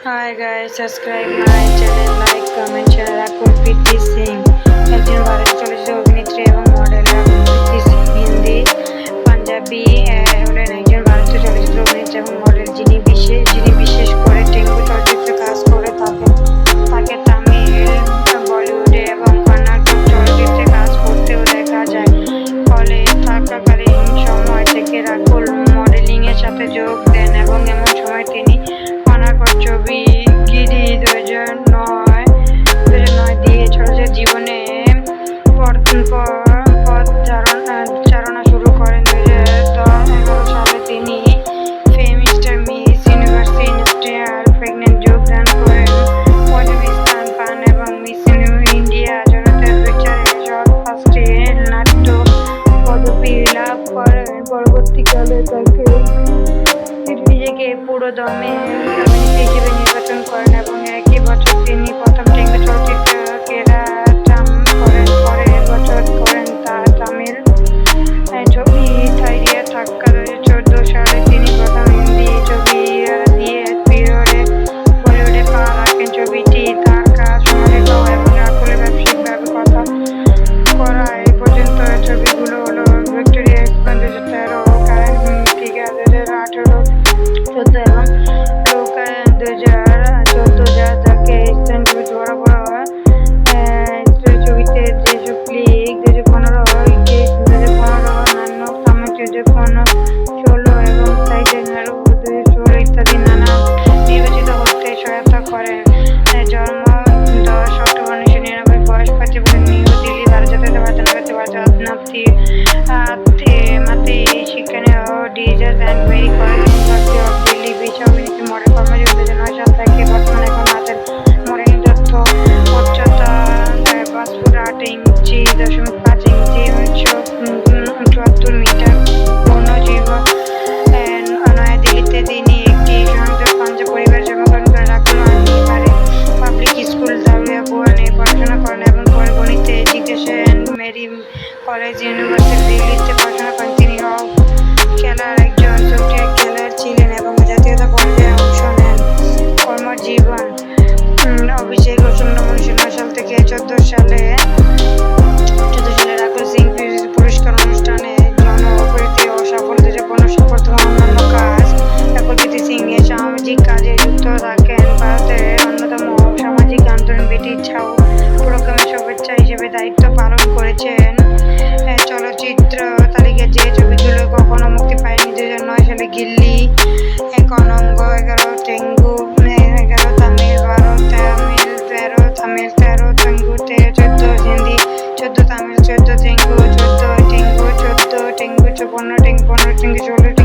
Hi guys, subscribe my channel, like, comment, share রাখুন প্রীতি সিং। একজন ভারতীয় চলচ্চিত্র অভিনেত্রী এবং মডেল রাখুন প্রীতি সিং হিন্দি পাঞ্জাবি হলেন একজন ভারতীয় চলচ্চিত্র অভিনেত্রী এবং মডেল যিনি বিশেষ করে তেলুগু চলচ্চিত্রে কাজ করে তাকে তামিল, বলিউডে এবং কর্ণাটক চলচ্চিত্রে কাজ করতেও দেখা যায়। ফলে থাকাকালীন সময় থেকে রাকুল মডেলিংয়ের সাথে যোগ দেন এবং এমন সময় তিনি ছবি গিরি 2009 দিয়ে চলচ্চিত্র জীবনে পথচারণা শুরু করেন। 2011 সালে তিনি ফেম স্টার মিস ইউনিভার্স ইন্ডিয়ার প্রেগনেন্ট যোগদান করেন, 5ম স্থান পান এবং মিস ইন্ডিয়া 2004 সর্বশ্রেষ্ঠ নাট্য পদবি লাভ করেন। পরবর্তীকালে তিনি নিজেকে পুরোদমে অভিনেত্রী হিসেবে নির্বাচন করেন এবং একই বছর তিনি প্রথম তেলুগু চলচ্চিত্র কেরাটাম করেন। পরের বছর করেন তামিল ছবি থাইরিয়া থাক্কা। 2014 সালে তিনি প্রথম হিন্দি ছবি দিয়ে বলিউডে পা রাখেন। ছবিটি তার কাজ সমালোচিত এবং রাকুলের ব্যবসায়িকভাবে কথা করা এই পর্যন্ত ছবিগুলো হলো ভিক্টোরিয়া 2013, কার্তিকা 2018, 2014 এবং লোকা 2014, যাকে স্থান ছবি বড় ছবিতে দেশজ ক্লিক 2015, গেট 2015, অন্যান্য তামিল 2016 এবং সাইডেনার 2016 ইত্যাদি নানা নির্বাচিত হতে সহায়তা করেন। জন্ম 10 অক্টোবর 1999, বয়স 55, নিউ দিল্লি, ভারত। মাতে শিক্ষা ডিজাইন and Mary College, University of Delhi. বিষয় অভিনেত্রী, মডেল কর্মজীবী। 2009 সাল থেকে বর্তমানে এখন হাতের মডেলিং তথ্য। উচ্চতা 5 ফুট 8 ইঞ্চি 0.5 ইঞ্চি, 74 মিটার। পূর্ণজীবন নয়াদিল্লিতে তিনি একটি সংযুক্ত পাঞ্জাব পরিবারে জন্মগ্রহণ করেন। রাকুল পাবলিক স্কুল দারুয়া বুয়ানে পড়াশোনা করেন এবং পরে গণিতে এডুকেশন মেরি কলেজ, ইউনিভার্সিটি দিল্লিতে পড়াশোনা করেন। তিনি খেলার একজন সফটওয়্যার খেলোয়াড় ছিলেন এবং জাতীয়তা পর্যায়ে অংশ নেন। কর্মজীবন অভিষেক 1999 সাল থেকে 2014 সালে রাকুল সিং পুরস্কার অনুষ্ঠানে জনপ্রিয়তা ও সাফল্যপূর্ণ সফলতম অন্যান্য কাজ। রাকুল প্রীতি সিং নিয়ে সামাজিক কাজে যুক্ত থাকেন। ভারতের অন্যতম সামাজিক আন্দোলন বেটি বাঁচাও প্রোগ্রামের শুভেচ্ছা হিসেবে দায়িত্ব পালন করেছেন। চলচ্চিত্র তালিকায় যে ছবিগুলো কখনো মুক্তি পায়নি: 2009 সালে গিল্লি, 1 অনঙ্গ, 11 তেলুগু, 11 তামিল, 12 তামিল, 13 তামিল, 13 তেলুগু, 14 হিন্দি, 14 তামিল, 14 তেলুগু, 14 তেলুগু, 14 তেলুগু, 15 তেলুগু, 16 তেলুগু,